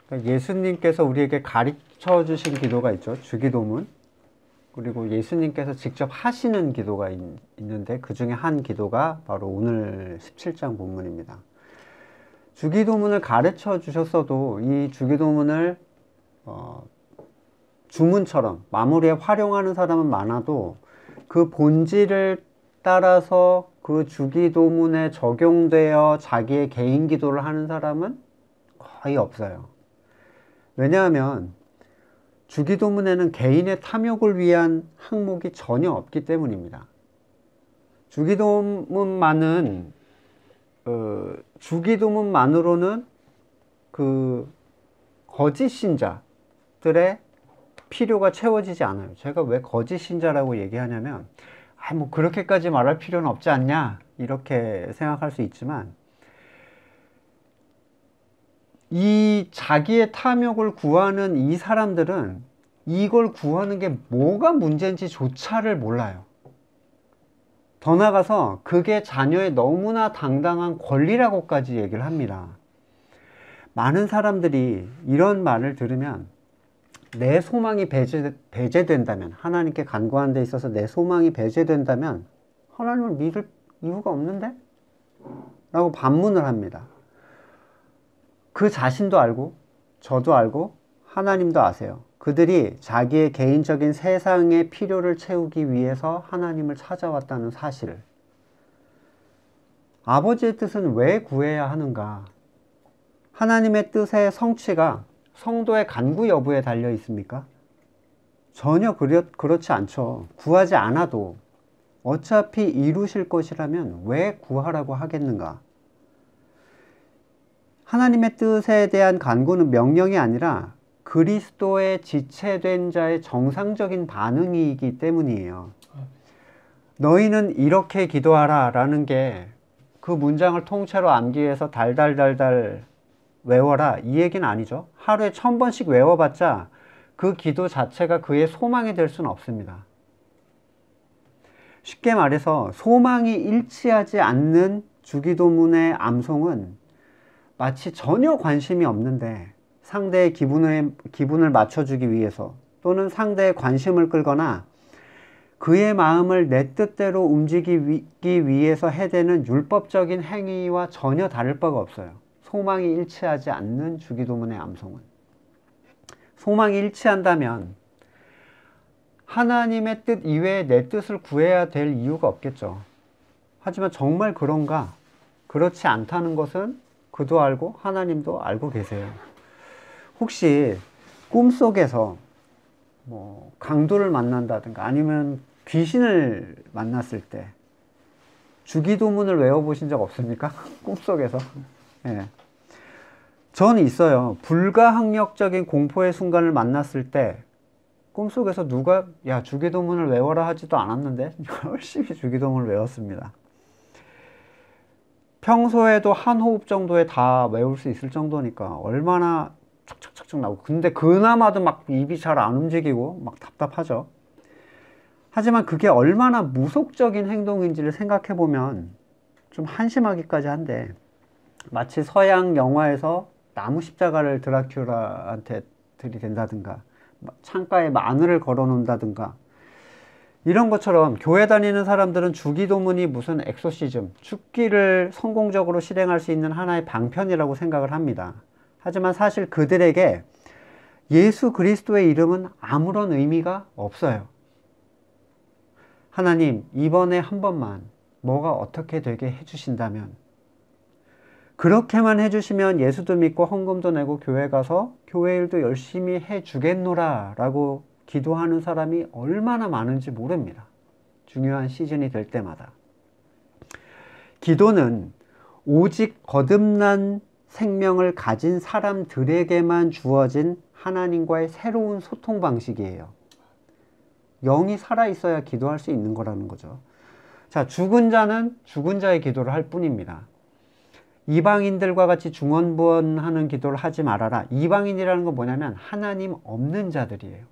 그러니까 예수님께서 우리에게 가르쳐 주신 기도가 있죠. 주기도문. 그리고 예수님께서 직접 하시는 기도가 있는데 그 중에 한 기도가 바로 오늘 17장 본문입니다. 주기도문을 가르쳐 주셨어도 이 주기도문을 주문처럼 마무리에 활용하는 사람은 많아도 그 본질을 따라서 그 주기도문에 적용되어 자기의 개인 기도를 하는 사람은 거의 없어요. 왜냐하면 주기도문에는 개인의 탐욕을 위한 항목이 전혀 없기 때문입니다. 주기도문만으로는 그 거짓 신자들의 필요가 채워지지 않아요. 제가 왜 거짓 신자라고 얘기하냐면 뭐 그렇게까지 말할 필요는 없지 않냐 이렇게 생각할 수 있지만, 이 자기의 탐욕을 구하는 이 사람들은 이걸 구하는 게 뭐가 문제인지 조차를 몰라요. 더 나아가서 그게 자녀의 너무나 당당한 권리라고까지 얘기를 합니다. 많은 사람들이 이런 말을 들으면 내 소망이 배제된다면, 하나님께 간구하는 데 있어서 내 소망이 배제된다면 하나님을 믿을 이유가 없는데? 라고 반문을 합니다. 그 자신도 알고 저도 알고 하나님도 아세요. 그들이 자기의 개인적인 세상의 필요를 채우기 위해서 하나님을 찾아왔다는 사실을. 아버지의 뜻은 왜 구해야 하는가? 하나님의 뜻의 성취가 성도의 간구 여부에 달려 있습니까? 전혀 그렇지 않죠. 구하지 않아도 어차피 이루실 것이라면 왜 구하라고 하겠는가? 하나님의 뜻에 대한 간구는 명령이 아니라 그리스도의 지체된 자의 정상적인 반응이기 때문이에요. 너희는 이렇게 기도하라 라는 게 그 문장을 통째로 암기해서 달달달달 외워라 이 얘기는 아니죠. 하루에 1000번씩 외워봤자 그 기도 자체가 그의 소망이 될 수는 없습니다. 쉽게 말해서 소망이 일치하지 않는 주기도문의 암송은 마치 전혀 관심이 없는데 상대의 기분을 맞춰주기 위해서, 또는 상대의 관심을 끌거나 그의 마음을 내 뜻대로 움직이기 위해서 해대는 율법적인 행위와 전혀 다를 바가 없어요. 소망이 일치하지 않는 주기도문의 암송은. 소망이 일치한다면 하나님의 뜻 이외에 내 뜻을 구해야 될 이유가 없겠죠. 하지만 정말 그런가? 그렇지 않다는 것은 그도 알고 하나님도 알고 계세요. 혹시 꿈속에서 강도를 만난다든가 아니면 귀신을 만났을 때 주기도문을 외워보신 적 없습니까? 꿈속에서. 예. 저는 있어요. 불가항력적인 공포의 순간을 만났을 때 꿈속에서 누가 야 주기도문을 외워라 하지도 않았는데 열심히 주기도문을 외웠습니다. 평소에도 한 호흡 정도에 다 외울 수 있을 정도니까 얼마나 촉촉촉촉 나오고, 근데 그나마도 막 입이 잘 안 움직이고 막 답답하죠. 하지만 그게 얼마나 무속적인 행동인지를 생각해보면 좀 한심하기까지 한데, 마치 서양 영화에서 나무 십자가를 드라큘라한테 들이댄다든가 창가에 마늘을 걸어 놓는다든가 이런 것처럼 교회 다니는 사람들은 주기도문이 무슨 엑소시즘, 죽기를 성공적으로 실행할 수 있는 하나의 방편이라고 생각을 합니다. 하지만 사실 그들에게 예수 그리스도의 이름은 아무런 의미가 없어요. 하나님, 이번에 한 번만 뭐가 어떻게 되게 해주신다면, 그렇게만 해주시면 예수도 믿고 헌금도 내고 교회 가서 교회 일도 열심히 해주겠노라 라고 기도하는 사람이 얼마나 많은지 모릅니다. 중요한 시즌이 될 때마다. 기도는 오직 거듭난 생명을 가진 사람들에게만 주어진 하나님과의 새로운 소통 방식이에요. 영이 살아있어야 기도할 수 있는 거라는 거죠. 자, 죽은 자는 죽은 자의 기도를 할 뿐입니다. 이방인들과 같이 중언부언하는 기도를 하지 말아라. 이방인이라는 건 뭐냐면 하나님 없는 자들이에요.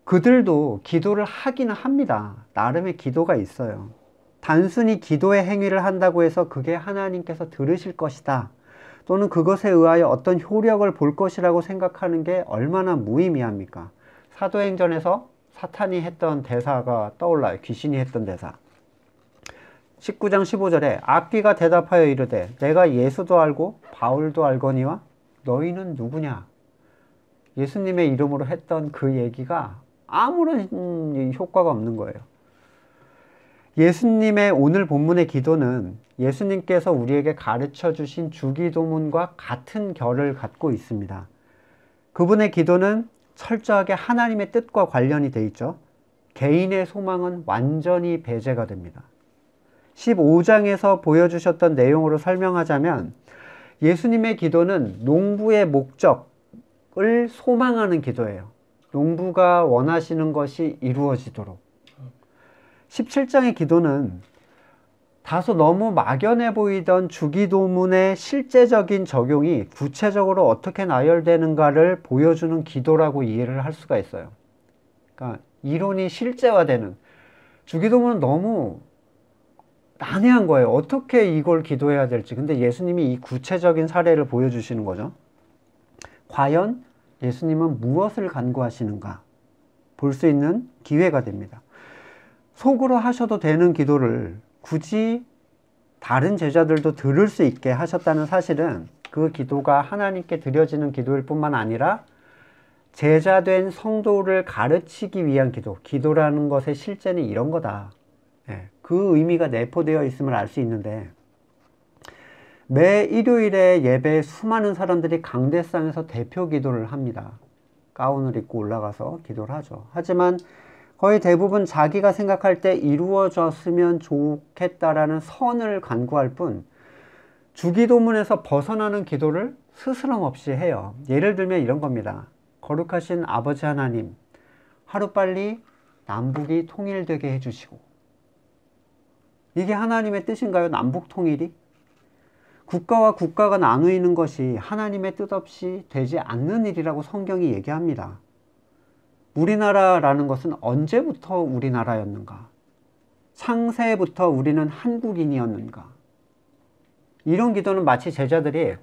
그들도 기도를 하기는 합니다. 나름의 기도가 있어요. 단순히 기도의 행위를 한다고 해서 그게 하나님께서 들으실 것이다, 또는 그것에 의하여 어떤 효력을 볼 것이라고 생각하는 게 얼마나 무의미합니까? 사도행전에서 사탄이 했던 대사가 떠올라요. 귀신이 했던 대사. 19장 15절에 악귀가 대답하여 이르되 내가 예수도 알고 바울도 알거니와 너희는 누구냐? 예수님의 이름으로 했던 그 얘기가 아무런 효과가 없는 거예요. 예수님의 오늘 본문의 기도는 예수님께서 우리에게 가르쳐 주신 주기도문과 같은 결을 갖고 있습니다. 그분의 기도는 철저하게 하나님의 뜻과 관련이 돼 있죠. 개인의 소망은 완전히 배제가 됩니다. 15장에서 보여주셨던 내용으로 설명하자면 예수님의 기도는 농부의 목적을 소망하는 기도예요. 농부가 원하시는 것이 이루어지도록. 17장의 기도는 다소 너무 막연해 보이던 주기도문의 실제적인 적용이 구체적으로 어떻게 나열되는가를 보여주는 기도라고 이해를 할 수가 있어요. 그러니까 이론이 실제화되는, 주기도문은 너무 난해한 거예요. 어떻게 이걸 기도해야 될지. 근데 예수님이 이 구체적인 사례를 보여주시는 거죠. 과연 예수님은 무엇을 간구하시는가 볼 수 있는 기회가 됩니다. 속으로 하셔도 되는 기도를 굳이 다른 제자들도 들을 수 있게 하셨다는 사실은 그 기도가 하나님께 드려지는 기도일 뿐만 아니라 제자된 성도를 가르치기 위한 기도, 기도라는 것의 실제는 이런 거다. 그 의미가 내포되어 있음을 알 수 있는데, 매 일요일에 예배에 수많은 사람들이 강대상에서 대표 기도를 합니다. 가운을 입고 올라가서 기도를 하죠. 하지만 거의 대부분 자기가 생각할 때 이루어졌으면 좋겠다라는 선을 간구할 뿐 주기도문에서 벗어나는 기도를 스스럼 없이 해요. 예를 들면 이런 겁니다. 거룩하신 아버지 하나님, 하루빨리 남북이 통일되게 해주시고. 이게 하나님의 뜻인가요? 남북 통일이? 국가와 국가가 나누이는 것이 하나님의 뜻 없이 되지 않는 일이라고 성경이 얘기합니다. 우리나라라는 것은 언제부터 우리나라였는가? 창세부터 우리는 한국인이었는가? 이런 기도는 마치 제자들이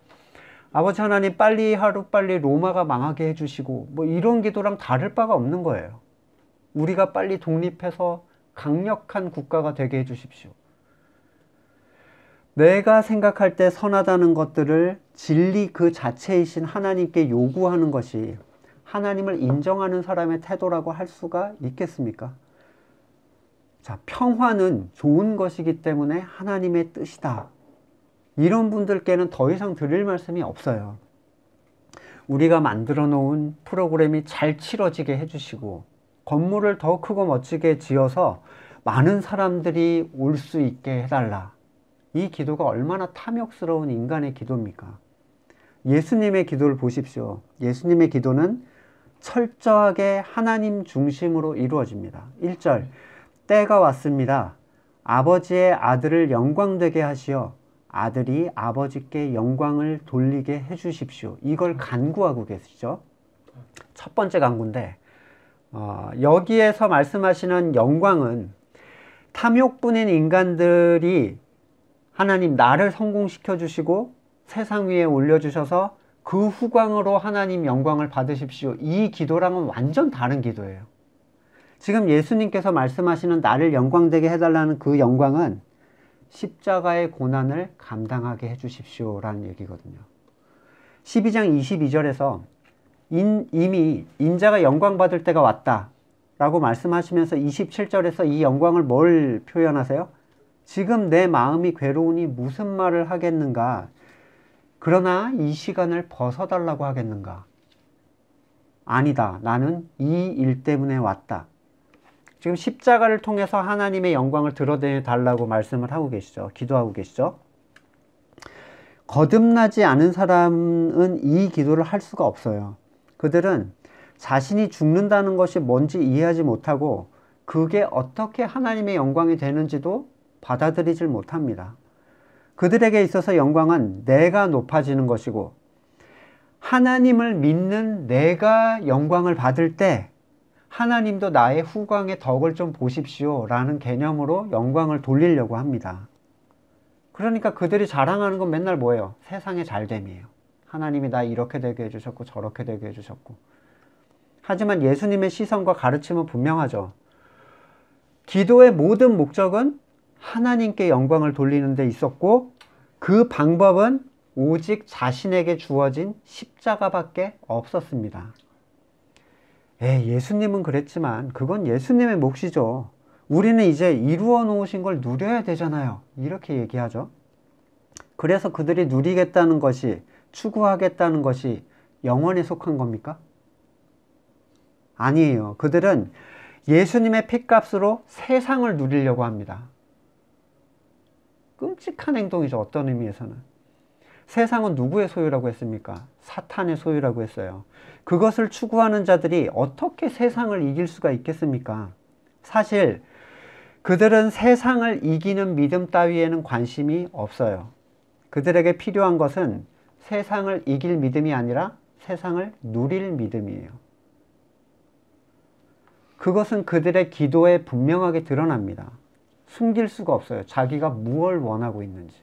아버지 하나님 하루빨리 로마가 망하게 해주시고 뭐 이런 기도랑 다를 바가 없는 거예요. 우리가 빨리 독립해서 강력한 국가가 되게 해주십시오. 내가 생각할 때 선하다는 것들을 진리 그 자체이신 하나님께 요구하는 것이 하나님을 인정하는 사람의 태도라고 할 수가 있겠습니까? 자, 평화는 좋은 것이기 때문에 하나님의 뜻이다. 이런 분들께는 더 이상 드릴 말씀이 없어요. 우리가 만들어 놓은 프로그램이 잘 치러지게 해주시고 건물을 더 크고 멋지게 지어서 많은 사람들이 올 수 있게 해달라. 이 기도가 얼마나 탐욕스러운 인간의 기도입니까? 예수님의 기도를 보십시오. 예수님의 기도는 철저하게 하나님 중심으로 이루어집니다. 1절, 때가 왔습니다. 아버지의 아들을 영광되게 하시어 아들이 아버지께 영광을 돌리게 해주십시오. 이걸 간구하고 계시죠. 첫 번째 간구인데 여기에서 말씀하시는 영광은 탐욕뿐인 인간들이 하나님 나를 성공시켜 주시고 세상 위에 올려주셔서 그 후광으로 하나님 영광을 받으십시오. 이 기도랑은 완전 다른 기도예요. 지금 예수님께서 말씀하시는 나를 영광되게 해달라는 그 영광은 십자가의 고난을 감당하게 해주십시오 라는 얘기거든요. 12장 22절에서 이미 인자가 영광 받을 때가 왔다 라고 말씀하시면서 27절에서 이 영광을 뭘 표현하세요? 지금 내 마음이 괴로우니 무슨 말을 하겠는가? 그러나 이 시간을 벗어달라고 하겠는가? 아니다. 나는 이 일 때문에 왔다. 지금 십자가를 통해서 하나님의 영광을 드러내달라고 말씀을 하고 계시죠. 기도하고 계시죠. 거듭나지 않은 사람은 이 기도를 할 수가 없어요. 그들은 자신이 죽는다는 것이 뭔지 이해하지 못하고 그게 어떻게 하나님의 영광이 되는지도 받아들이질 못합니다. 그들에게 있어서 영광은 내가 높아지는 것이고 하나님을 믿는 내가 영광을 받을 때 하나님도 나의 후광의 덕을 좀 보십시오 라는 개념으로 영광을 돌리려고 합니다. 그러니까 그들이 자랑하는 건 맨날 뭐예요? 세상의 잘됨이에요. 하나님이 나 이렇게 되게 해주셨고 저렇게 되게 해주셨고. 하지만 예수님의 시선과 가르침은 분명하죠. 기도의 모든 목적은 하나님께 영광을 돌리는 데 있었고 그 방법은 오직 자신에게 주어진 십자가밖에 없었습니다. 예수님은 그랬지만 그건 예수님의 몫이죠. 우리는 이제 이루어 놓으신 걸 누려야 되잖아요. 이렇게 얘기하죠. 그래서 그들이 누리겠다는 것이, 추구하겠다는 것이 영원에 속한 겁니까? 아니에요. 그들은 예수님의 핏값으로 세상을 누리려고 합니다. 끔찍한 행동이죠. 어떤 의미에서는. 세상은 누구의 소유라고 했습니까? 사탄의 소유라고 했어요. 그것을 추구하는 자들이 어떻게 세상을 이길 수가 있겠습니까? 사실 그들은 세상을 이기는 믿음 따위에는 관심이 없어요. 그들에게 필요한 것은 세상을 이길 믿음이 아니라 세상을 누릴 믿음이에요. 그것은 그들의 기도에 분명하게 드러납니다. 숨길 수가 없어요. 자기가 무엇을 원하고 있는지.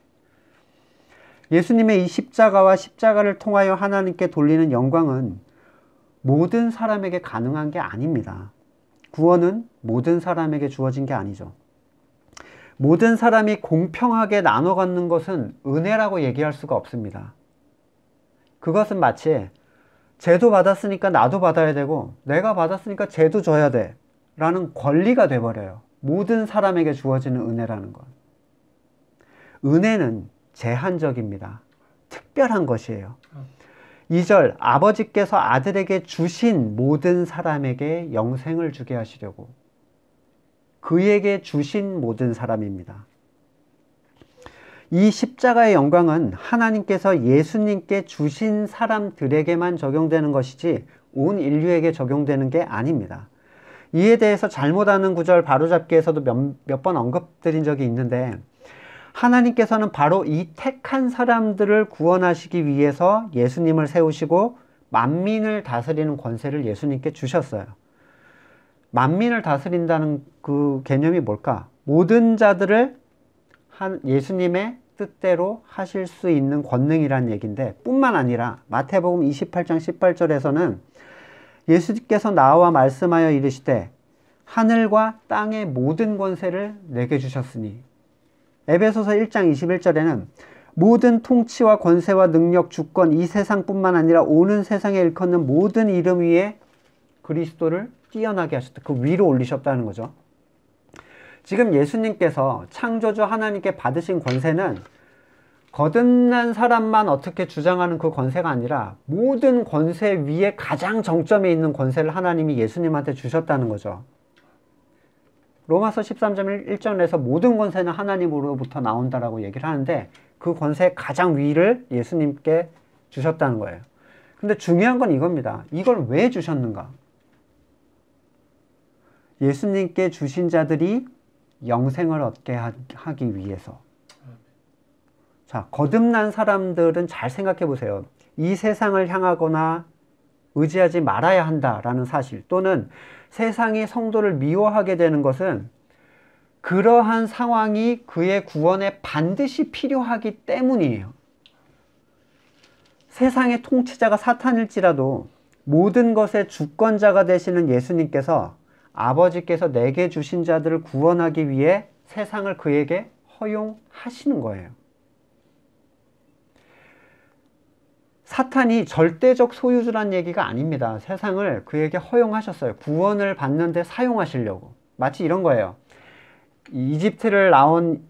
예수님의 이 십자가와 십자가를 통하여 하나님께 돌리는 영광은 모든 사람에게 가능한 게 아닙니다. 구원은 모든 사람에게 주어진 게 아니죠. 모든 사람이 공평하게 나눠 갖는 것은 은혜라고 얘기할 수가 없습니다. 그것은 마치 쟤도 받았으니까 나도 받아야 되고 내가 받았으니까 쟤도 줘야 돼 라는 권리가 돼버려요. 모든 사람에게 주어지는 은혜라는 것. 은혜는 제한적입니다. 특별한 것이에요. 2절 아버지께서 아들에게 주신 모든 사람에게 영생을 주게 하시려고. 그에게 주신 모든 사람입니다. 이 십자가의 영광은 하나님께서 예수님께 주신 사람들에게만 적용되는 것이지 온 인류에게 적용되는 게 아닙니다. 이에 대해서 잘못 아는 구절 바로잡기에서도 몇 번 언급드린 적이 있는데 하나님께서는 바로 이 택한 사람들을 구원하시기 위해서 예수님을 세우시고 만민을 다스리는 권세를 예수님께 주셨어요. 만민을 다스린다는 그 개념이 뭘까? 모든 자들을 예수님의 뜻대로 하실 수 있는 권능이란 얘기인데 뿐만 아니라 마태복음 28장 18절에서는 예수께서 나와 말씀하여 이르시되 하늘과 땅의 모든 권세를 내게 주셨으니 에베소서 1장 21절에는 모든 통치와 권세와 능력, 주권 이 세상뿐만 아니라 오는 세상에 일컫는 모든 이름 위에 그리스도를 뛰어나게 하셨다. 그 위로 올리셨다는 거죠. 지금 예수님께서 창조주 하나님께 받으신 권세는 거듭난 사람만 어떻게 주장하는 그 권세가 아니라 모든 권세 위에 가장 정점에 있는 권세를 하나님이 예수님한테 주셨다는 거죠. 로마서 13장 1절에서 모든 권세는 하나님으로부터 나온다라고 얘기를 하는데 그 권세의 가장 위를 예수님께 주셨다는 거예요. 근데 중요한 건 이겁니다. 이걸 왜 주셨는가? 예수님께 주신 자들이 영생을 얻게 하기 위해서. 자, 거듭난 사람들은 잘 생각해 보세요. 이 세상을 향하거나 의지하지 말아야 한다라는 사실 또는 세상이 성도를 미워하게 되는 것은 그러한 상황이 그의 구원에 반드시 필요하기 때문이에요. 세상의 통치자가 사탄일지라도 모든 것의 주권자가 되시는 예수님께서 아버지께서 내게 주신 자들을 구원하기 위해 세상을 그에게 허용하시는 거예요. 사탄이 절대적 소유주란 얘기가 아닙니다. 세상을 그에게 허용하셨어요. 구원을 받는데 사용하시려고. 마치 이런 거예요. 이집트를 나온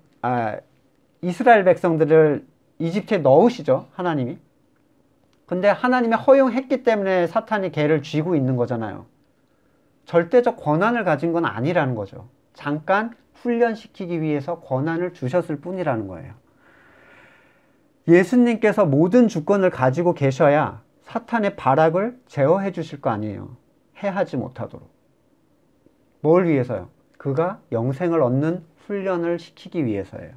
이스라엘 백성들을 이집트에 넣으시죠. 하나님이. 근데 하나님이 허용했기 때문에 사탄이 걔를 쥐고 있는 거잖아요. 절대적 권한을 가진 건 아니라는 거죠. 잠깐 훈련시키기 위해서 권한을 주셨을 뿐이라는 거예요. 예수님께서 모든 주권을 가지고 계셔야 사탄의 발악을 제어해 주실 거 아니에요. 해하지 못하도록. 뭘 위해서요? 그가 영생을 얻는 훈련을 시키기 위해서예요.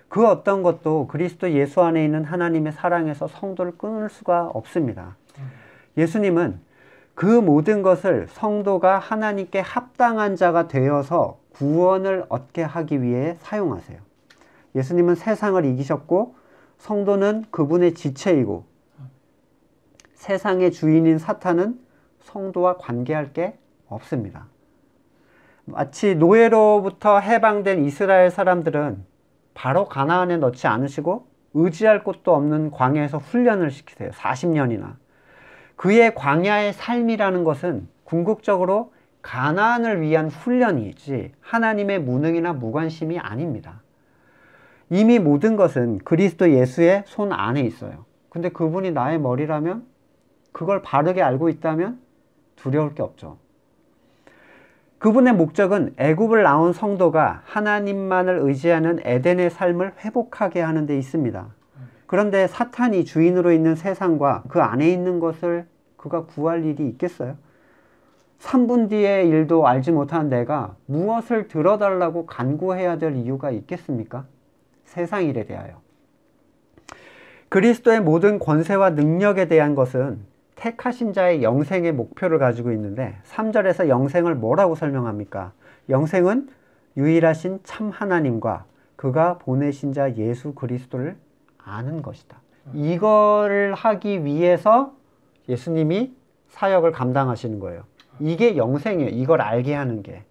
그 어떤 것도 그리스도 예수 안에 있는 하나님의 사랑에서 성도를 끊을 수가 없습니다. 예수님은 그 모든 것을 성도가 하나님께 합당한 자가 되어서 구원을 얻게 하기 위해 사용하세요. 예수님은 세상을 이기셨고 성도는 그분의 지체이고 세상의 주인인 사탄은 성도와 관계할 게 없습니다. 마치 노예로부터 해방된 이스라엘 사람들은 바로 가나안에 넣지 않으시고 의지할 곳도 없는 광야에서 훈련을 시키세요. 40년이나. 그의 광야의 삶이라는 것은 궁극적으로 가나안을 위한 훈련이지 하나님의 무능이나 무관심이 아닙니다. 이미 모든 것은 그리스도 예수의 손 안에 있어요. 근데 그분이 나의 머리라면, 그걸 바르게 알고 있다면 두려울 게 없죠. 그분의 목적은 애굽을 나온 성도가 하나님만을 의지하는 에덴의 삶을 회복하게 하는 데 있습니다. 그런데 사탄이 주인으로 있는 세상과 그 안에 있는 것을 그가 구할 일이 있겠어요? 3분 뒤의 일도 알지 못한 내가 무엇을 들어달라고 간구해야 될 이유가 있겠습니까? 세상 일에 대하여. 그리스도의 모든 권세와 능력에 대한 것은 택하신 자의 영생의 목표를 가지고 있는데 3절에서 영생을 뭐라고 설명합니까? 영생은 유일하신 참 하나님과 그가 보내신 자 예수 그리스도를 아는 것이다. 이거를 하기 위해서 예수님이 사역을 감당하시는 거예요. 이게 영생이에요. 이걸 알게 하는 게.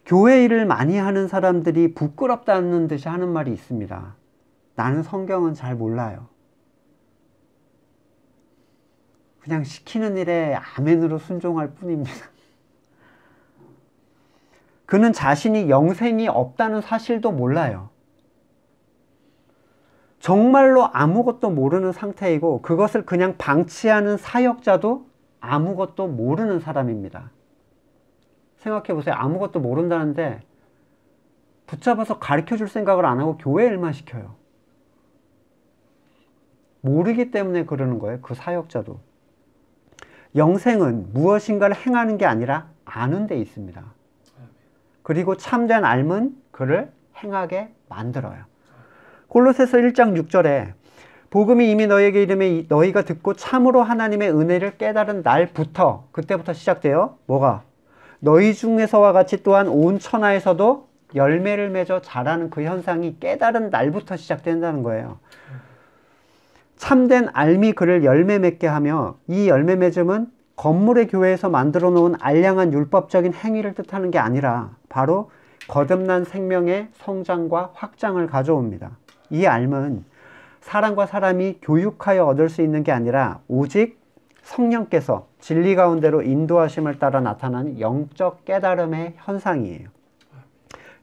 교회 일을 많이 하는 사람들이 부끄럽다는 듯이 하는 말이 있습니다. 나는 성경은 잘 몰라요. 그냥 시키는 일에 아멘으로 순종할 뿐입니다. 그는 자신이 영생이 없다는 사실도 몰라요. 정말로 아무것도 모르는 상태이고 그것을 그냥 방치하는 사역자도 아무것도 모르는 사람입니다. 생각해 보세요. 아무것도 모른다는데 붙잡아서 가르쳐줄 생각을 안 하고 교회 일만 시켜요. 모르기 때문에 그러는 거예요. 그 사역자도. 영생은 무엇인가를 행하는 게 아니라 아는 데 있습니다. 그리고 참된 알면 그를 행하게 만들어요. 골로새서 1장 6절에 복음이 이미 너희에게 이르매 너희가 듣고 참으로 하나님의 은혜를 깨달은 날부터, 그때부터 시작돼요. 뭐가? 너희 중에서와 같이 또한 온 천하에서도 열매를 맺어 자라는 그 현상이 깨달은 날부터 시작된다는 거예요. 참된 알미 그를 열매 맺게 하며 이 열매 맺음은 건물의 교회에서 만들어 놓은 알량한 율법적인 행위를 뜻하는 게 아니라 바로 거듭난 생명의 성장과 확장을 가져옵니다. 이 알은 사람과 사람이 교육하여 얻을 수 있는 게 아니라 오직 성령께서 진리 가운데로 인도하심을 따라 나타나는 영적 깨달음의 현상이에요.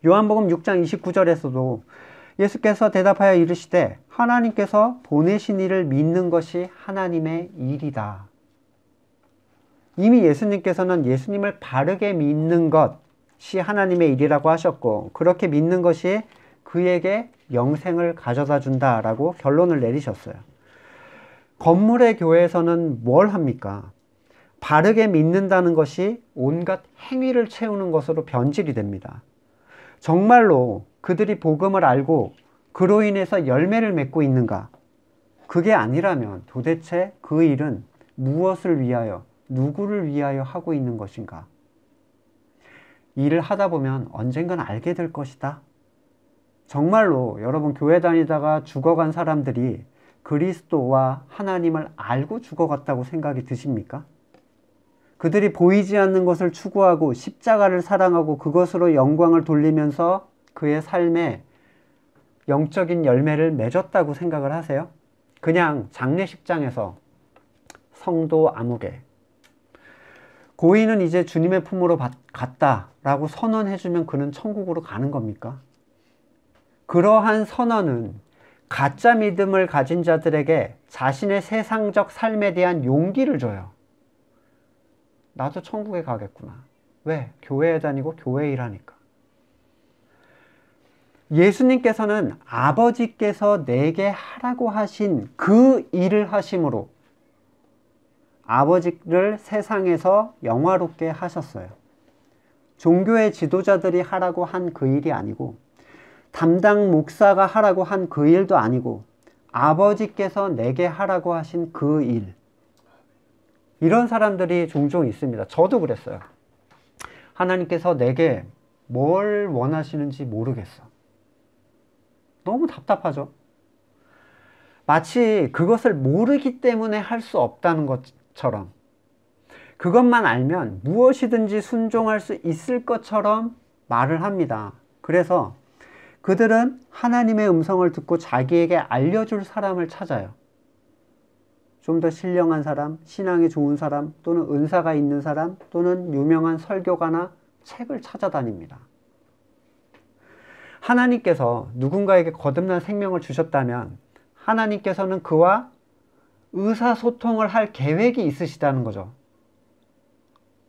요한복음 6장 29절에서도 예수께서 대답하여 이르시되 하나님께서 보내신 이를 믿는 것이 하나님의 일이다. 이미 예수님께서는 예수님을 바르게 믿는 것이 하나님의 일이라고 하셨고 그렇게 믿는 것이 그에게 영생을 가져다 준다라고 결론을 내리셨어요. 건물의 교회에서는 뭘 합니까? 바르게 믿는다는 것이 온갖 행위를 채우는 것으로 변질이 됩니다. 정말로 그들이 복음을 알고 그로 인해서 열매를 맺고 있는가? 그게 아니라면 도대체 그 일은 무엇을 위하여, 누구를 위하여 하고 있는 것인가? 일을 하다 보면 언젠간 알게 될 것이다. 정말로 여러분 교회 다니다가 죽어간 사람들이 그리스도와 하나님을 알고 죽어갔다고 생각이 드십니까? 그들이 보이지 않는 것을 추구하고 십자가를 사랑하고 그것으로 영광을 돌리면서 그의 삶에 영적인 열매를 맺었다고 생각을 하세요? 그냥 장례식장에서 성도 아무개 고인은 이제 주님의 품으로 갔다라고 선언해주면 그는 천국으로 가는 겁니까? 그러한 선언은 가짜 믿음을 가진 자들에게 자신의 세상적 삶에 대한 용기를 줘요. 나도 천국에 가겠구나. 왜? 교회에 다니고 교회 일하니까. 예수님께서는 아버지께서 내게 하라고 하신 그 일을 하심으로 아버지를 세상에서 영화롭게 하셨어요. 종교의 지도자들이 하라고 한 그 일이 아니고 담당 목사가 하라고 한 그 일도 아니고 아버지께서 내게 하라고 하신 그 일. 이런 사람들이 종종 있습니다. 저도 그랬어요. 하나님께서 내게 뭘 원하시는지 모르겠어. 너무 답답하죠. 마치 그것을 모르기 때문에 할 수 없다는 것처럼, 그것만 알면 무엇이든지 순종할 수 있을 것처럼 말을 합니다. 그래서 그들은 하나님의 음성을 듣고 자기에게 알려줄 사람을 찾아요. 좀 더 신령한 사람, 신앙이 좋은 사람, 또는 은사가 있는 사람, 또는 유명한 설교가나 책을 찾아다닙니다. 하나님께서 누군가에게 거듭난 생명을 주셨다면 하나님께서는 그와 의사소통을 할 계획이 있으시다는 거죠.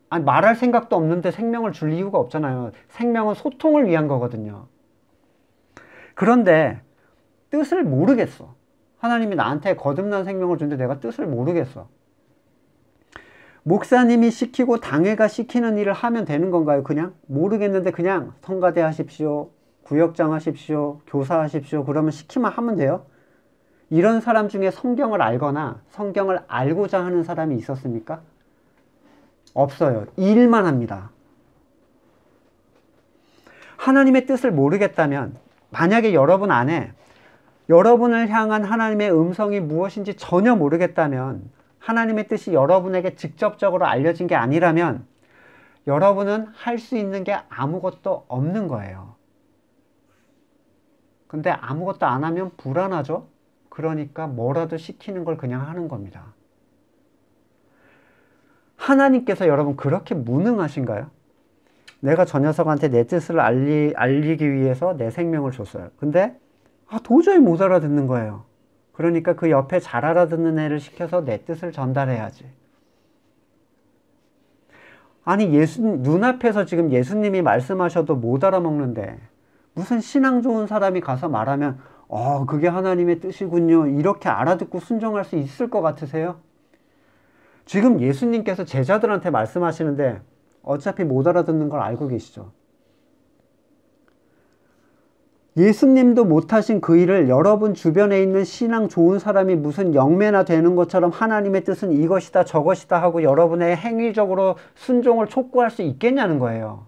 아니, 말할 생각도 없는데 생명을 줄 이유가 없잖아요. 생명은 소통을 위한 거거든요. 그런데 뜻을 모르겠어. 하나님이 나한테 거듭난 생명을 주는데 내가 뜻을 모르겠어. 목사님이 시키고 당회가 시키는 일을 하면 되는 건가요? 그냥? 모르겠는데 그냥 성가대 하십시오, 구역장 하십시오, 교사 하십시오, 그러면 시키면 하면 돼요? 이런 사람 중에 성경을 알거나 성경을 알고자 하는 사람이 있었습니까? 없어요. 일만 합니다. 하나님의 뜻을 모르겠다면, 만약에 여러분 안에 여러분을 향한 하나님의 음성이 무엇인지 전혀 모르겠다면, 하나님의 뜻이 여러분에게 직접적으로 알려진 게 아니라면 여러분은 할 수 있는 게 아무것도 없는 거예요. 근데 아무것도 안 하면 불안하죠? 그러니까 뭐라도 시키는 걸 그냥 하는 겁니다. 하나님께서 여러분 그렇게 무능하신가요? 내가 저 녀석한테 내 뜻을 알리기 위해서 내 생명을 줬어요. 근데 도저히 못 알아듣는 거예요. 그러니까 그 옆에 잘 알아듣는 애를 시켜서 내 뜻을 전달해야지. 아니, 눈앞에서 지금 예수님이 말씀하셔도 못 알아먹는데 무슨 신앙 좋은 사람이 가서 말하면 그게 하나님의 뜻이군요, 이렇게 알아듣고 순종할 수 있을 것 같으세요? 지금 예수님께서 제자들한테 말씀하시는데 어차피 못 알아듣는 걸 알고 계시죠. 예수님도 못하신 그 일을 여러분 주변에 있는 신앙 좋은 사람이 무슨 영매나 되는 것처럼 하나님의 뜻은 이것이다 저것이다 하고 여러분의 행위적으로 순종을 촉구할 수 있겠냐는 거예요.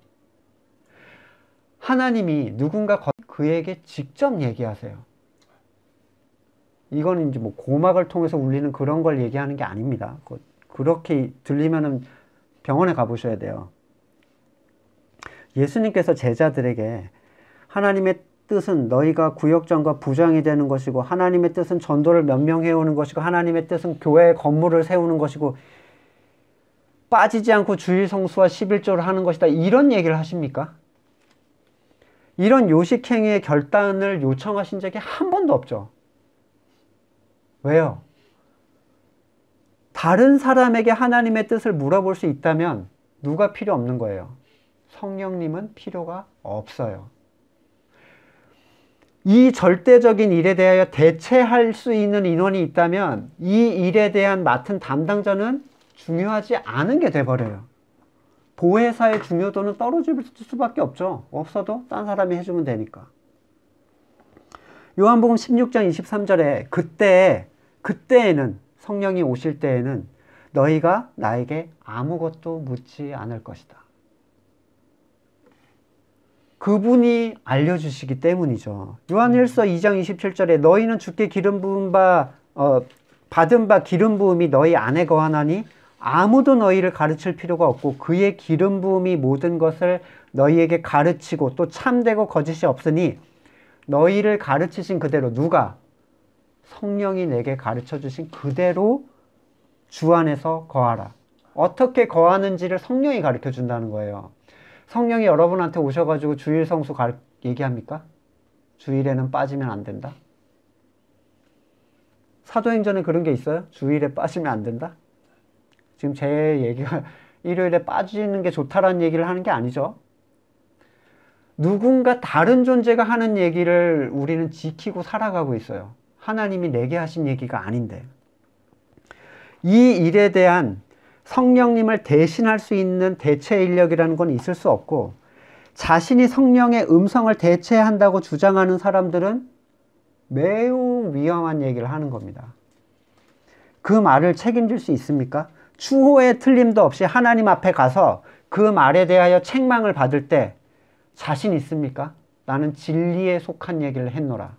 하나님이 누군가 그에게 직접 얘기하세요. 이건 이제 뭐 고막을 통해서 울리는 그런 걸 얘기하는 게 아닙니다. 그렇게 들리면은 병원에 가보셔야 돼요. 예수님께서 제자들에게 하나님의 뜻은 너희가 구역장과 부장이 되는 것이고, 하나님의 뜻은 전도를 몇 명 해오는 것이고, 하나님의 뜻은 교회의 건물을 세우는 것이고, 빠지지 않고 주일 성수와 11조를 하는 것이다, 이런 얘기를 하십니까? 이런 요식행위의 결단을 요청하신 적이 한 번도 없죠. 왜요? 다른 사람에게 하나님의 뜻을 물어볼 수 있다면 누가 필요 없는 거예요? 성령님은 필요가 없어요. 이 절대적인 일에 대하여 대체할 수 있는 인원이 있다면 이 일에 대한 맡은 담당자는 중요하지 않은 게 돼버려요. 보혜사의 중요도는 떨어질 수밖에 없죠. 없어도 딴 사람이 해주면 되니까. 요한복음 16장 23절에 그때에는, 성령이 오실 때에는 너희가 나에게 아무것도 묻지 않을 것이다. 그분이 알려주시기 때문이죠. 요한일서 2장 27절에 너희는 주께 받은 바 기름 부음이 너희 안에 거하나니 아무도 너희를 가르칠 필요가 없고 그의 기름 부음이 모든 것을 너희에게 가르치고 또 참되고 거짓이 없으니 너희를 가르치신 그대로, 누가? 성령이 내게 가르쳐 주신 그대로 주 안에서 거하라. 어떻게 거하는지를 성령이 가르쳐 준다는 거예요. 성령이 여러분한테 오셔가지고 주일 성수 얘기합니까? 주일에는 빠지면 안 된다? 사도행전에 그런 게 있어요? 주일에 빠지면 안 된다? 지금 제 얘기가 일요일에 빠지는 게 좋다라는 얘기를 하는 게 아니죠. 누군가 다른 존재가 하는 얘기를 우리는 지키고 살아가고 있어요. 하나님이 내게 하신 얘기가 아닌데. 이 일에 대한 성령님을 대신할 수 있는 대체 인력이라는 건 있을 수 없고, 자신이 성령의 음성을 대체한다고 주장하는 사람들은 매우 위험한 얘기를 하는 겁니다. 그 말을 책임질 수 있습니까? 추호의 틀림도 없이 하나님 앞에 가서 그 말에 대하여 책망을 받을 때 자신 있습니까? 나는 진리에 속한 얘기를 했노라.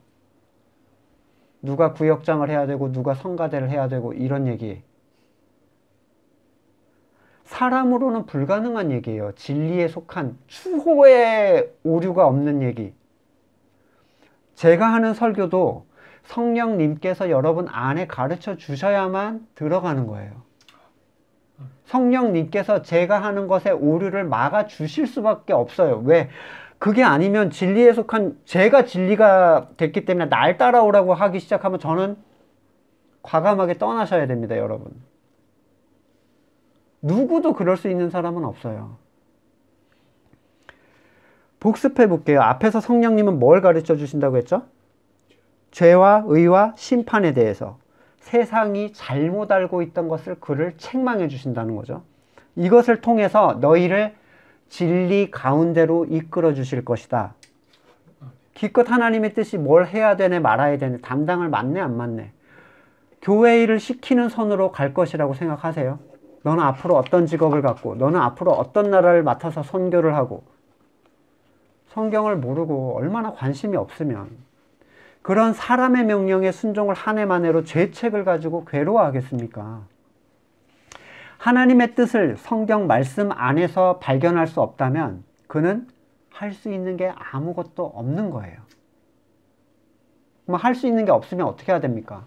누가 구역장을 해야 되고 누가 성가대를 해야 되고 이런 얘기. 사람으로는 불가능한 얘기예요. 진리에 속한 추호의 오류가 없는 얘기. 제가 하는 설교도 성령님께서 여러분 안에 가르쳐 주셔야만 들어가는 거예요. 성령님께서 제가 하는 것에 오류를 막아 주실 수밖에 없어요. 왜? 그게 아니면 진리에 속한 제가 진리가 됐기 때문에 날 따라오라고 하기 시작하면 저는 과감하게 떠나셔야 됩니다, 여러분. 누구도 그럴 수 있는 사람은 없어요. 복습해 볼게요. 앞에서 성령님은 뭘 가르쳐 주신다고 했죠? 죄와 의와 심판에 대해서. 세상이 잘못 알고 있던 것을 그를 책망해 주신다는 거죠. 이것을 통해서 너희를 진리 가운데로 이끌어 주실 것이다. 기껏 하나님의 뜻이 뭘 해야 되네 말아야 되네 담당을 맡네 안 맡네. 교회 일을 시키는 선으로 갈 것이라고 생각하세요? 너는 앞으로 어떤 직업을 갖고 너는 앞으로 어떤 나라를 맡아서 선교를 하고 성경을 모르고 얼마나 관심이 없으면 그런 사람의 명령에 순종을 한 해 만에로 죄책을 가지고 괴로워하겠습니까? 하나님의 뜻을 성경 말씀 안에서 발견할 수 없다면 그는 할 수 있는 게 아무것도 없는 거예요. 그럼 할 수 있는 게 없으면 어떻게 해야 됩니까?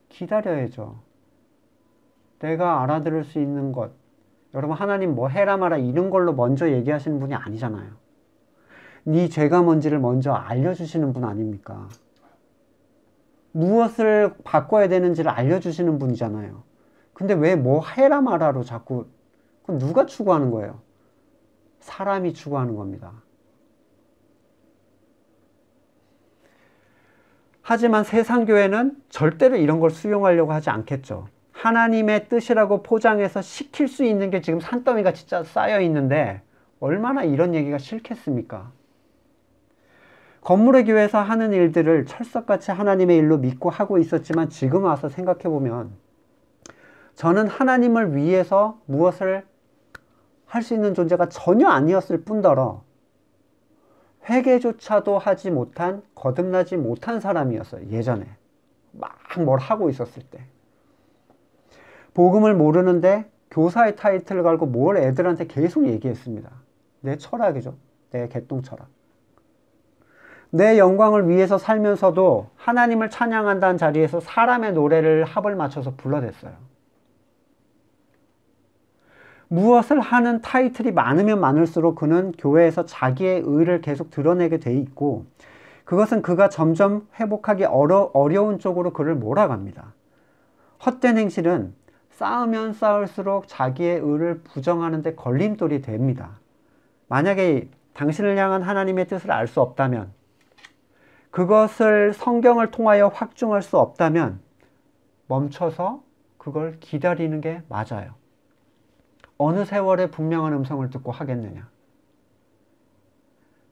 기다려야죠. 내가 알아들을 수 있는 것. 여러분 하나님 뭐 해라 마라 이런 걸로 먼저 얘기하시는 분이 아니잖아요. 네 죄가 뭔지를 먼저 알려주시는 분 아닙니까? 무엇을 바꿔야 되는지를 알려주시는 분이잖아요. 근데 왜 뭐 해라 마라로 자꾸 그건 누가 추구하는 거예요? 사람이 추구하는 겁니다. 하지만 세상교회는 절대로 이런 걸 수용하려고 하지 않겠죠. 하나님의 뜻이라고 포장해서 시킬 수 있는 게 지금 산더미가 진짜 쌓여 있는데 얼마나 이런 얘기가 싫겠습니까? 건물의 교회에서 하는 일들을 철석같이 하나님의 일로 믿고 하고 있었지만 지금 와서 생각해보면 저는 하나님을 위해서 무엇을 할 수 있는 존재가 전혀 아니었을 뿐더러 회개조차도 하지 못한 거듭나지 못한 사람이었어요. 예전에 막 뭘 하고 있었을 때 복음을 모르는데 교사의 타이틀을 걸고 뭘 애들한테 계속 얘기했습니다. 내 철학이죠. 내 개똥 철학. 내 영광을 위해서 살면서도 하나님을 찬양한다는 자리에서 사람의 노래를 합을 맞춰서 불러댔어요. 무엇을 하는 타이틀이 많으면 많을수록 그는 교회에서 자기의 의를 계속 드러내게 돼 있고 그것은 그가 점점 회복하기 어려운 쪽으로 그를 몰아갑니다. 헛된 행실은 쌓으면 쌓을수록 자기의 의를 부정하는 데 걸림돌이 됩니다. 만약에 당신을 향한 하나님의 뜻을 알 수 없다면 그것을 성경을 통하여 확증할 수 없다면 멈춰서 그걸 기다리는 게 맞아요. 어느 세월에 분명한 음성을 듣고 하겠느냐.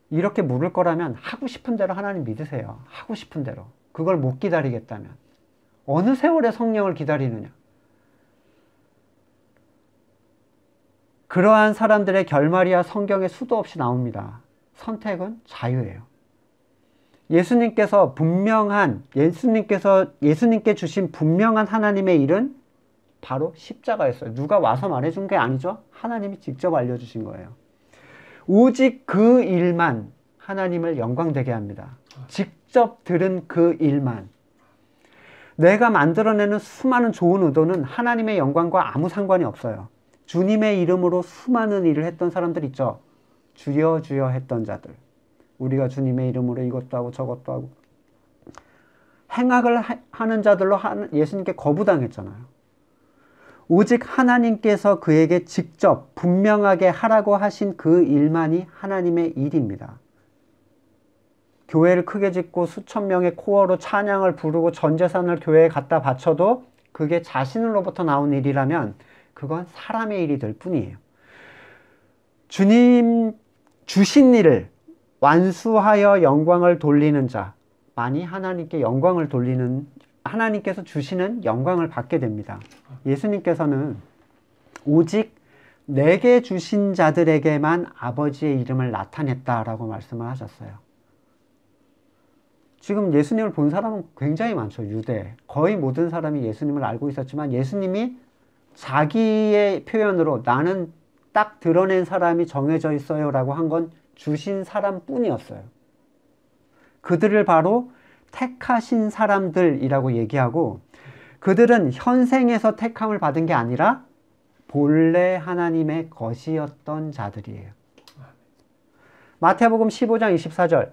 이렇게 물을 거라면 하고 싶은 대로 하나님 믿으세요. 하고 싶은 대로. 그걸 못 기다리겠다면 어느 세월에 성령을 기다리느냐. 그러한 사람들의 결말이야 성경에 수도 없이 나옵니다. 선택은 자유예요. 예수님께 주신 분명한 하나님의 일은 바로 십자가였어요. 누가 와서 말해준 게 아니죠. 하나님이 직접 알려주신 거예요. 오직 그 일만 하나님을 영광되게 합니다. 직접 들은 그 일만. 내가 만들어내는 수많은 좋은 의도는 하나님의 영광과 아무 상관이 없어요. 주님의 이름으로 수많은 일을 했던 사람들 있죠. 주여 주여 했던 자들. 우리가 주님의 이름으로 이것도 하고 저것도 하고 행악을 하는 자들로 예수님께 거부당했잖아요. 오직 하나님께서 그에게 직접 분명하게 하라고 하신 그 일만이 하나님의 일입니다. 교회를 크게 짓고 수천 명의 코어로 찬양을 부르고 전 재산을 교회에 갖다 바쳐도 그게 자신으로부터 나온 일이라면 그건 사람의 일이 될 뿐이에요. 주님 주신 일을 완수하여 영광을 돌리는 자만이 하나님께 영광을 돌리는, 하나님께서 주시는 영광을 받게 됩니다. 예수님께서는 오직 내게 주신 자들에게만 아버지의 이름을 나타냈다라고 말씀을 하셨어요. 지금 예수님을 본 사람은 굉장히 많죠. 유대. 거의 모든 사람이 예수님을 알고 있었지만 예수님이 자기의 표현으로 나는 딱 드러낸 사람이 정해져 있어요 라고 한 건 주신 사람뿐이었어요. 그들을 바로 택하신 사람들이라고 얘기하고, 그들은 현생에서 택함을 받은 게 아니라 본래 하나님의 것이었던 자들이에요. 마태복음 15장 24절,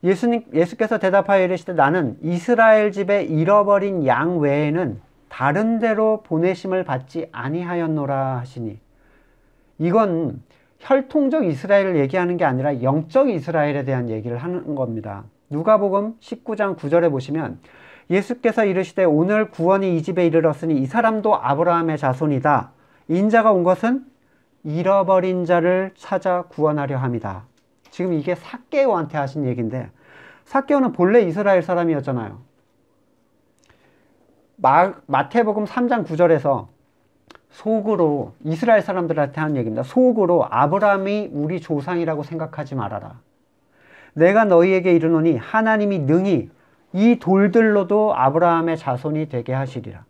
예수께서 대답하여 이르시되 나는 이스라엘 집에 잃어버린 양 외에는 다른 데로 보내심을 받지 아니하였노라 하시니, 이건 혈통적 이스라엘을 얘기하는 게 아니라 영적 이스라엘에 대한 얘기를 하는 겁니다. 누가복음 19장 9절에 보시면 예수께서 이르시되 오늘 구원이 이 집에 이르렀으니 이 사람도 아브라함의 자손이다. 인자가 온 것은 잃어버린 자를 찾아 구원하려 함이다. 지금 이게 삭개오한테 하신 얘기인데, 삭개오는 본래 이스라엘 사람이었잖아요. 마태복음 3장 9절에서 속으로 이스라엘 사람들한테 하는 얘기입니다. 속으로 아브라함이 우리 조상이라고 생각하지 말아라. 내가 너희에게 이르노니 하나님이 능히 이 돌들로도 아브라함의 자손이 되게 하시리라.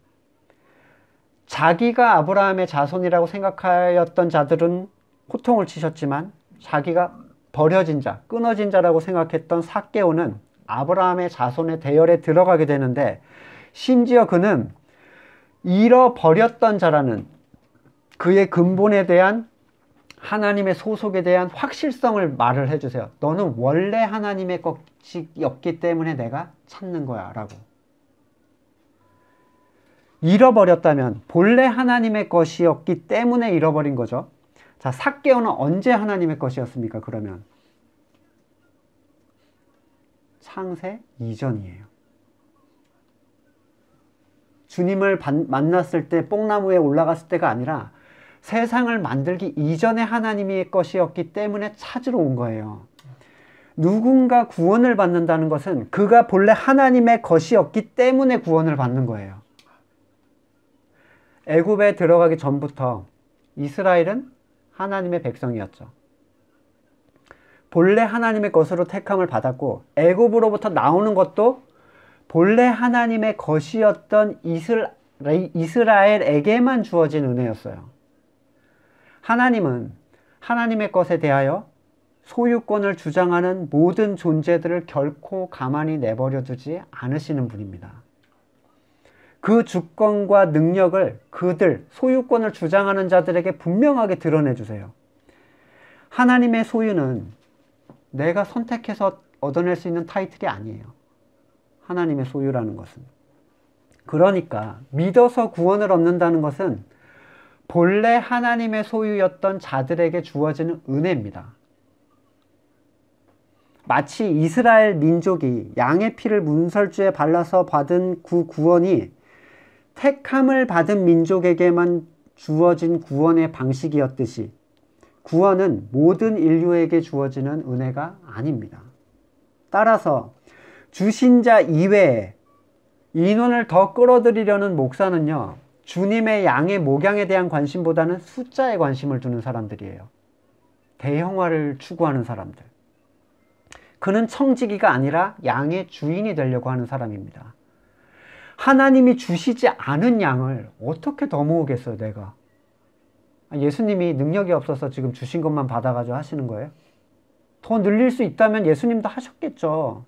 자기가 아브라함의 자손이라고 생각하였던 자들은 호통을 치셨지만, 자기가 버려진 자, 끊어진 자라고 생각했던 삭개오는 아브라함의 자손의 대열에 들어가게 되는데, 심지어 그는 잃어버렸던 자라는 그의 근본에 대한, 하나님의 소속에 대한 확실성을 말을 해주세요. 너는 원래 하나님의 것이었기 때문에 내가 찾는 거야 라고. 잃어버렸다면 본래 하나님의 것이었기 때문에 잃어버린 거죠. 자, 삭개오는 언제 하나님의 것이었습니까? 그러면 창세 이전이에요. 주님을 만났을 때, 뽕나무에 올라갔을 때가 아니라 세상을 만들기 이전에 하나님의 것이었기 때문에 찾으러 온 거예요. 누군가 구원을 받는다는 것은 그가 본래 하나님의 것이었기 때문에 구원을 받는 거예요. 애굽에 들어가기 전부터 이스라엘은 하나님의 백성이었죠. 본래 하나님의 것으로 택함을 받았고, 애굽으로부터 나오는 것도 본래 하나님의 것이었던 이스라엘에게만 주어진 은혜였어요. 하나님은 하나님의 것에 대하여 소유권을 주장하는 모든 존재들을 결코 가만히 내버려 두지 않으시는 분입니다. 그 주권과 능력을 그들, 소유권을 주장하는 자들에게 분명하게 드러내 주세요. 하나님의 소유는 내가 선택해서 얻어낼 수 있는 타이틀이 아니에요. 하나님의 소유라는 것은. 그러니까 믿어서 구원을 얻는다는 것은 본래 하나님의 소유였던 자들에게 주어지는 은혜입니다. 마치 이스라엘 민족이 양의 피를 문설주에 발라서 받은 그 구원이 택함을 받은 민족에게만 주어진 구원의 방식이었듯이, 구원은 모든 인류에게 주어지는 은혜가 아닙니다. 따라서 주신 자 이외에 인원을 더 끌어들이려는 목사는요, 주님의 양의 목양에 대한 관심보다는 숫자에 관심을 두는 사람들이에요. 대형화를 추구하는 사람들. 그는 청지기가 아니라 양의 주인이 되려고 하는 사람입니다. 하나님이 주시지 않은 양을 어떻게 더 모으겠어요, 내가? 예수님이 능력이 없어서 지금 주신 것만 받아가지고 하시는 거예요? 더 늘릴 수 있다면 예수님도 하셨겠죠.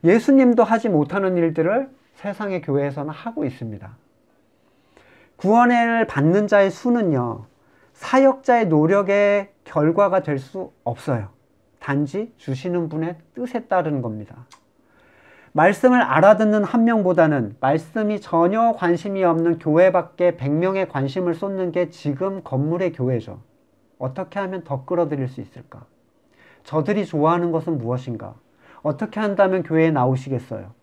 예수님도 하지 못하는 일들을 세상의 교회에서는 하고 있습니다. 구원을 받는 자의 수는요, 사역자의 노력의 결과가 될 수 없어요. 단지 주시는 분의 뜻에 따르는 겁니다. 말씀을 알아듣는 한 명보다는 말씀이 전혀 관심이 없는 교회 밖에 100명의 관심을 쏟는 게 지금 건물의 교회죠. 어떻게 하면 더 끌어들일 수 있을까? 저들이 좋아하는 것은 무엇인가? 어떻게 한다면 교회에 나오시겠어요?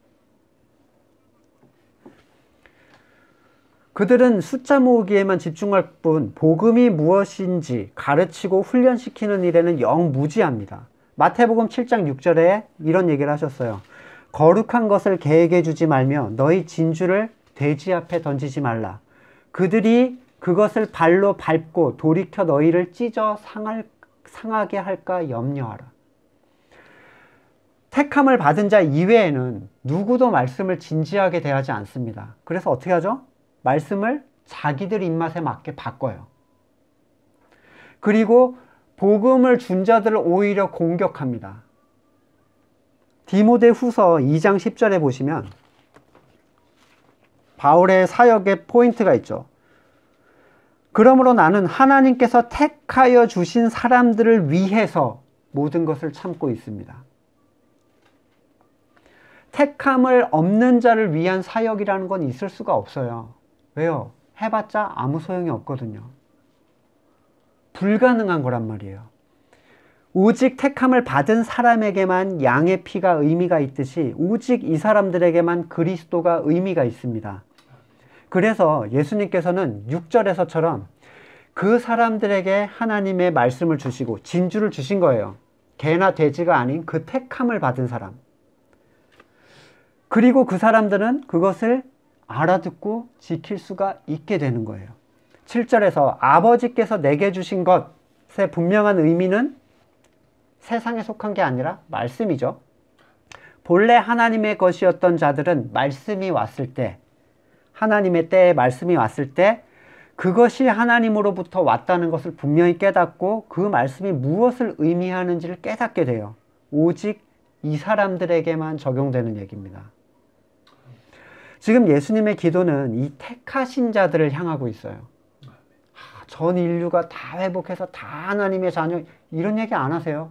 그들은 숫자 모으기에만 집중할 뿐 복음이 무엇인지 가르치고 훈련시키는 일에는 영 무지합니다. 마태복음 7장 6절에 이런 얘기를 하셨어요. 거룩한 것을 개에게 주지 말며 너희 진주를 돼지 앞에 던지지 말라. 그들이 그것을 발로 밟고 돌이켜 너희를 찢어 상하게 할까 염려하라. 택함을 받은 자 이외에는 누구도 말씀을 진지하게 대하지 않습니다. 그래서 어떻게 하죠? 말씀을 자기들 입맛에 맞게 바꿔요. 그리고 복음을 준 자들을 오히려 공격합니다. 디모데후서 2장 10절에 보시면 바울의 사역의 포인트가 있죠. 그러므로 나는 하나님께서 택하여 주신 사람들을 위해서 모든 것을 참고 있습니다. 택함을 없는 자를 위한 사역이라는 건 있을 수가 없어요. 왜요? 해봤자 아무 소용이 없거든요. 불가능한 거란 말이에요. 오직 택함을 받은 사람에게만 양의 피가 의미가 있듯이 오직 이 사람들에게만 그리스도가 의미가 있습니다. 그래서 예수님께서는 6절에서처럼 그 사람들에게 하나님의 말씀을 주시고 진주를 주신 거예요. 개나 돼지가 아닌 그 택함을 받은 사람. 그리고 그 사람들은 그것을 알아듣고 지킬 수가 있게 되는 거예요. 7절에서 아버지께서 내게 주신 것의 분명한 의미는 세상에 속한 게 아니라 말씀이죠. 본래 하나님의 것이었던 자들은 말씀이 왔을 때, 하나님의 때에 말씀이 왔을 때 그것이 하나님으로부터 왔다는 것을 분명히 깨닫고 그 말씀이 무엇을 의미하는지를 깨닫게 돼요. 오직 이 사람들에게만 적용되는 얘기입니다. 지금 예수님의 기도는 이 택하신 자들을 향하고 있어요. 전 인류가 다 회복해서 다 하나님의 자녀, 이런 얘기 안 하세요.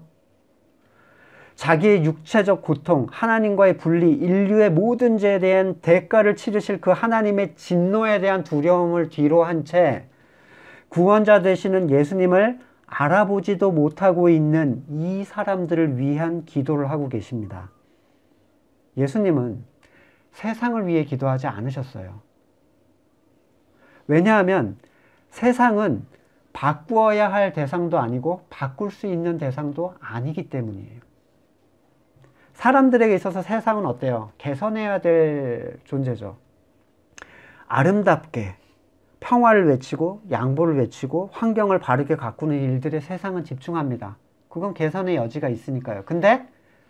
자기의 육체적 고통, 하나님과의 분리, 인류의 모든 죄에 대한 대가를 치르실 그 하나님의 진노에 대한 두려움을 뒤로 한 채 구원자 되시는 예수님을 알아보지도 못하고 있는 이 사람들을 위한 기도를 하고 계십니다. 예수님은 세상을 위해 기도하지 않으셨어요. 왜냐하면 세상은 바꾸어야 할 대상도 아니고 바꿀 수 있는 대상도 아니기 때문이에요. 사람들에게 있어서 세상은 어때요? 개선해야 될 존재죠. 아름답게 평화를 외치고 양보를 외치고 환경을 바르게 가꾸는 일들에 세상은 집중합니다. 그건 개선의 여지가 있으니까요. 근데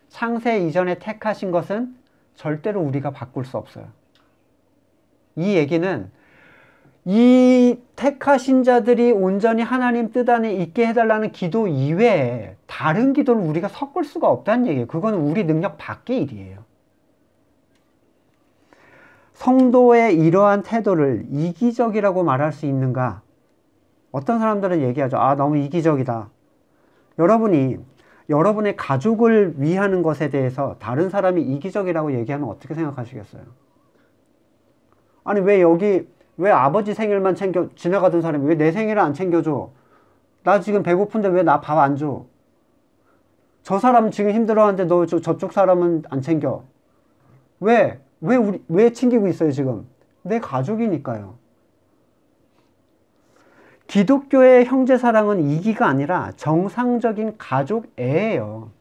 창세 이전에 택하신 것은 절대로 우리가 바꿀 수 없어요. 이 얘기는 이 택하신 자들이 온전히 하나님 뜻 안에 있게 해달라는 기도 이외에 다른 기도를 우리가 섞을 수가 없다는 얘기예요. 그건 우리 능력 밖의 일이에요. 성도의 이러한 태도를 이기적이라고 말할 수 있는가? 어떤 사람들은 얘기하죠. 아, 너무 이기적이다. 여러분이 여러분의 가족을 위하는 것에 대해서 다른 사람이 이기적이라고 얘기하면 어떻게 생각하시겠어요? 아니, 왜 아버지 생일만 지나가던 사람이 왜 내 생일을 안 챙겨줘? 나 지금 배고픈데 왜 나 밥 안 줘? 저 사람 지금 힘들어하는데 너 저쪽 사람은 안 챙겨. 왜 챙기고 있어요, 지금? 내 가족이니까요. 기독교의 형제사랑은 이기가 아니라 정상적인 가족애예요.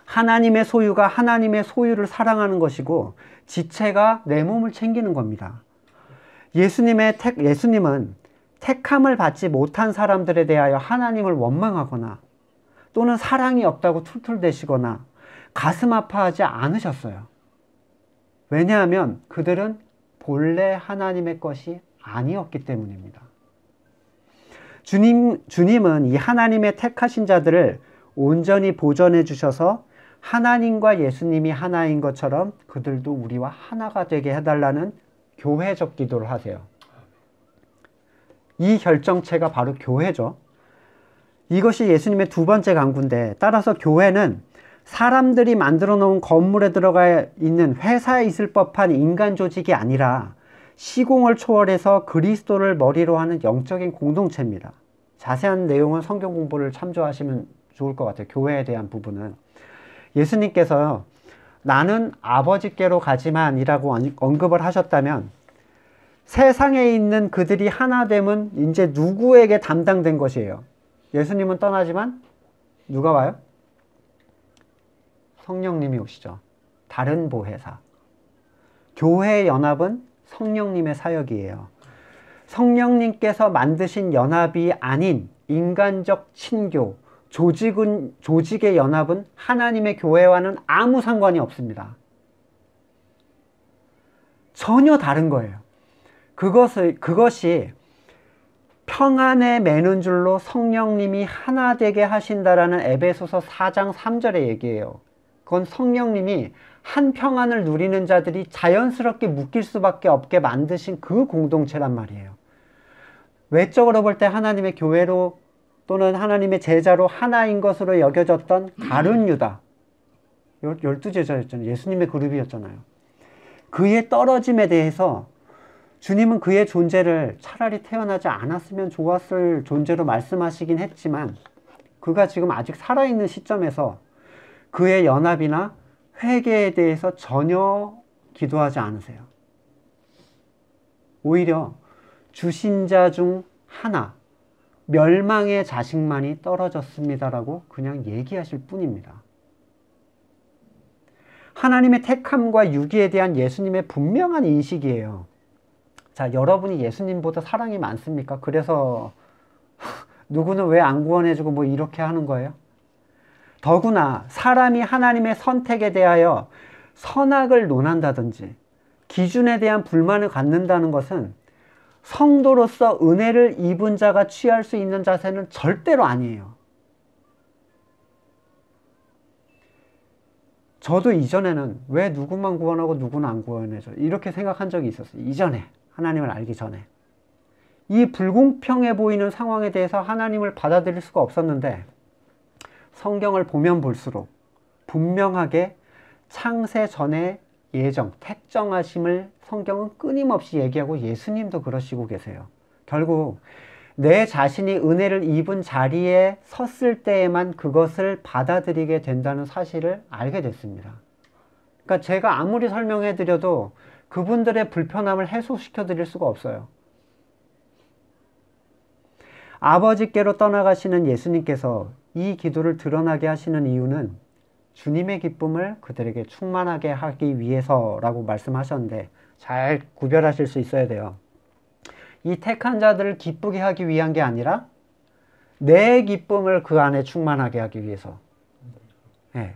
하나님의 소유가 하나님의 소유를 사랑하는 것이고 지체가 내 몸을 챙기는 겁니다. 예수님은 택함을 받지 못한 사람들에 대하여 하나님을 원망하거나 또는 사랑이 없다고 툴툴대시거나 가슴 아파하지 않으셨어요. 왜냐하면 그들은 본래 하나님의 것이 아니었기 때문입니다. 주님은 이 하나님의 택하신 자들을 온전히 보존해 주셔서 하나님과 예수님이 하나인 것처럼 그들도 우리와 하나가 되게 해달라는 교회적 기도를 하세요. 이 결정체가 바로 교회죠. 이것이 예수님의 두 번째 강구인데, 따라서 교회는 사람들이 만들어 놓은 건물에 들어가 있는 회사에 있을 법한 인간 조직이 아니라 시공을 초월해서 그리스도를 머리로 하는 영적인 공동체입니다. 자세한 내용은 성경 공부를 참조하시면 좋을 것 같아요. 교회에 대한 부분은. 예수님께서 나는 아버지께로 가지만 이라고 언급을 하셨다면 세상에 있는 그들이 하나됨은 이제 누구에게 담당된 것이에요? 예수님은 떠나지만 누가 와요? 성령님이 오시죠. 다른 보혜사. 교회의 연합은 성령님의 사역이에요. 성령님께서 만드신 연합이 아닌 인간적 친교, 조직의 연합은 하나님의 교회와는 아무 상관이 없습니다. 전혀 다른 거예요. 그것이 평안에 매는 줄로 성령님이 하나 되게 하신다라는 에베소서 4장 3절의 얘기예요. 그건 성령님이 한 평안을 누리는 자들이 자연스럽게 묶일 수밖에 없게 만드신 그 공동체란 말이에요. 외적으로 볼 때 하나님의 교회로 또는 하나님의 제자로 하나인 것으로 여겨졌던 가룟 유다, 12제자였잖아요. 예수님의 그룹이었잖아요. 그의 떨어짐에 대해서 주님은 그의 존재를 차라리 태어나지 않았으면 좋았을 존재로 말씀하시긴 했지만, 그가 지금 아직 살아있는 시점에서 그의 연합이나 회개에 대해서 전혀 기도하지 않으세요. 오히려 주신 자 중 하나, 멸망의 자식만이 떨어졌습니다라고 그냥 얘기하실 뿐입니다. 하나님의 택함과 유기에 대한 예수님의 분명한 인식이에요. 자, 여러분이 예수님보다 사랑이 많습니까? 그래서 누구는 왜 안 구원해주고 뭐 이렇게 하는 거예요? 더구나 사람이 하나님의 선택에 대하여 선악을 논한다든지 기준에 대한 불만을 갖는다는 것은 성도로서 은혜를 입은 자가 취할 수 있는 자세는 절대로 아니에요. 저도 이전에는 왜 누구만 구원하고 누구는 안 구원해줘 이렇게 생각한 적이 있었어요. 이전에, 하나님을 알기 전에. 이 불공평해 보이는 상황에 대해서 하나님을 받아들일 수가 없었는데, 성경을 보면 볼수록 분명하게 창세 전에 예정, 택정하심을 성경은 끊임없이 얘기하고 예수님도 그러시고 계세요. 결국 내 자신이 은혜를 입은 자리에 섰을 때에만 그것을 받아들이게 된다는 사실을 알게 됐습니다. 그러니까 제가 아무리 설명해 드려도 그분들의 불편함을 해소시켜 드릴 수가 없어요. 아버지께로 떠나가시는 예수님께서 이 기도를 드러나게 하시는 이유는 주님의 기쁨을 그들에게 충만하게 하기 위해서라고 말씀하셨는데, 잘 구별하실 수 있어야 돼요. 이 택한 자들을 기쁘게 하기 위한 게 아니라 내 기쁨을 그 안에 충만하게 하기 위해서. 네.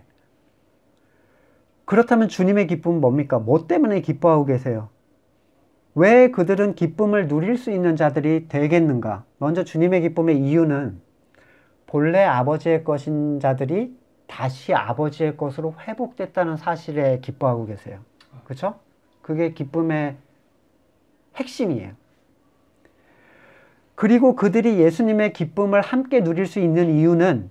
그렇다면 주님의 기쁨은 뭡니까? 뭐 때문에 기뻐하고 계세요? 왜 그들은 기쁨을 누릴 수 있는 자들이 되겠는가? 먼저 주님의 기쁨의 이유는 본래 아버지의 것인 자들이 다시 아버지의 것으로 회복됐다는 사실에 기뻐하고 계세요. 그렇죠? 그게 기쁨의 핵심이에요. 그리고 그들이 예수님의 기쁨을 함께 누릴 수 있는 이유는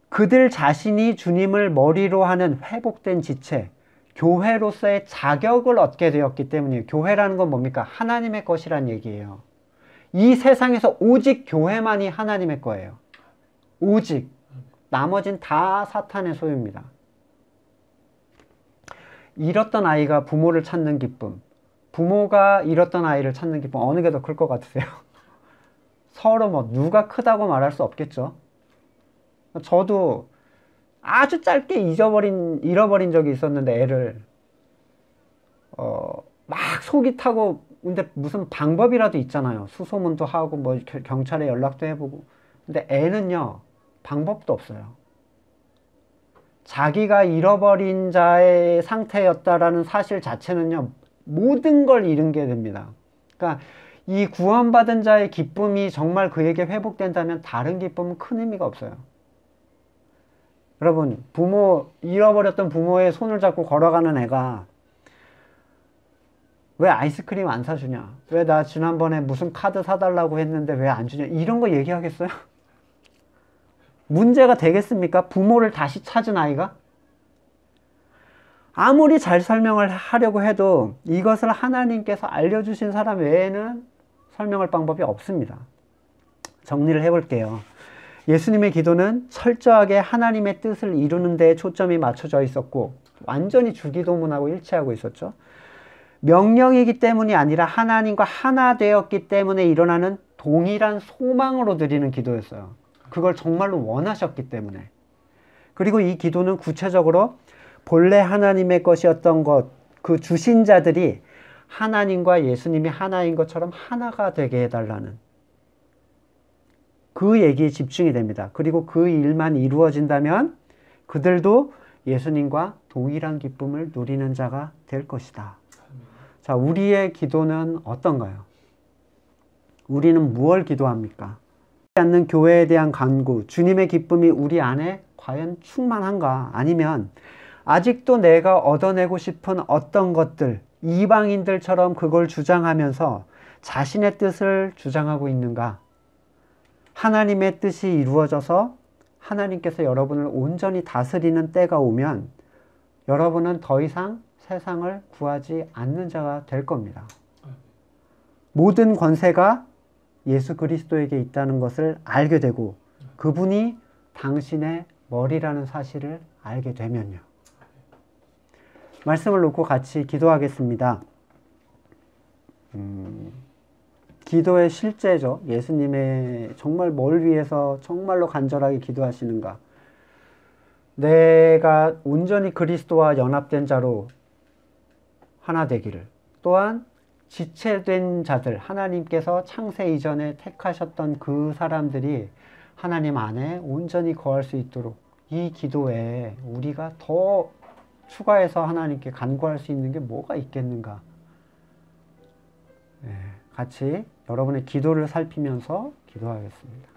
그들 자신이 주님을 머리로 하는 회복된 지체, 교회로서의 자격을 얻게 되었기 때문이에요. 교회라는 건 뭡니까? 하나님의 것이란 얘기예요. 이 세상에서 오직 교회만이 하나님의 거예요. 오직. 나머진 다 사탄의 소유입니다. 잃었던 아이가 부모를 찾는 기쁨, 부모가 잃었던 아이를 찾는 기쁨, 어느 게 더 클 것 같으세요? 서로 뭐 누가 크다고 말할 수 없겠죠. 저도 아주 짧게 잃어버린 적이 있었는데, 애를 막 속이 타고, 근데 무슨 방법이라도 있잖아요. 수소문도 하고 뭐 경찰에 연락도 해보고. 근데 애는요, 방법도 없어요. 자기가 잃어버린 자의 상태였다라는 사실 자체는요, 모든 걸 잃은 게 됩니다. 그러니까 이 구원받은 자의 기쁨이 정말 그에게 회복된다면 다른 기쁨은 큰 의미가 없어요. 여러분, 잃어버렸던 부모의 손을 잡고 걸어가는 애가 왜 아이스크림 안 사주냐? 왜 나 지난번에 무슨 카드 사달라고 했는데 왜 안 주냐? 이런 거 얘기하겠어요? 문제가 되겠습니까? 부모를 다시 찾은 아이가? 아무리 잘 설명을 하려고 해도 이것을 하나님께서 알려주신 사람 외에는 설명할 방법이 없습니다. 정리를 해볼게요. 예수님의 기도는 철저하게 하나님의 뜻을 이루는 데에 초점이 맞춰져 있었고, 완전히 주기도문하고 일치하고 있었죠. 명령이기 때문이 아니라 하나님과 하나 되었기 때문에 일어나는 동일한 소망으로 드리는 기도였어요. 그걸 정말로 원하셨기 때문에. 그리고 이 기도는 구체적으로 본래 하나님의 것이었던 것, 그 주신 자들이 하나님과 예수님이 하나인 것처럼 하나가 되게 해달라는, 그 얘기에 집중이 됩니다. 그리고 그 일만 이루어진다면 그들도 예수님과 동일한 기쁨을 누리는 자가 될 것이다. 자, 우리의 기도는 어떤가요? 우리는 무엇을 기도합니까? 않는 교회에 대한 간구, 주님의 기쁨이 우리 안에 과연 충만한가? 아니면 아직도 내가 얻어내고 싶은 어떤 것들, 이방인들처럼 그걸 주장하면서 자신의 뜻을 주장하고 있는가? 하나님의 뜻이 이루어져서 하나님께서 여러분을 온전히 다스리는 때가 오면 여러분은 더 이상 세상을 구하지 않는 자가 될 겁니다. 모든 권세가 예수 그리스도에게 있다는 것을 알게 되고 그분이 당신의 머리라는 사실을 알게 되면요. 말씀을 놓고 같이 기도하겠습니다. 기도의 실제죠. 예수님의 정말 뭘 위해서 정말로 간절하게 기도하시는가. 내가 온전히 그리스도와 연합된 자로 하나 되기를, 또한 지체된 자들, 하나님께서 창세 이전에 택하셨던 그 사람들이 하나님 안에 온전히 거할 수 있도록 이 기도에 우리가 더 추가해서 하나님께 간구할 수 있는 게 뭐가 있겠는가. 같이 여러분의 기도를 살피면서 기도하겠습니다.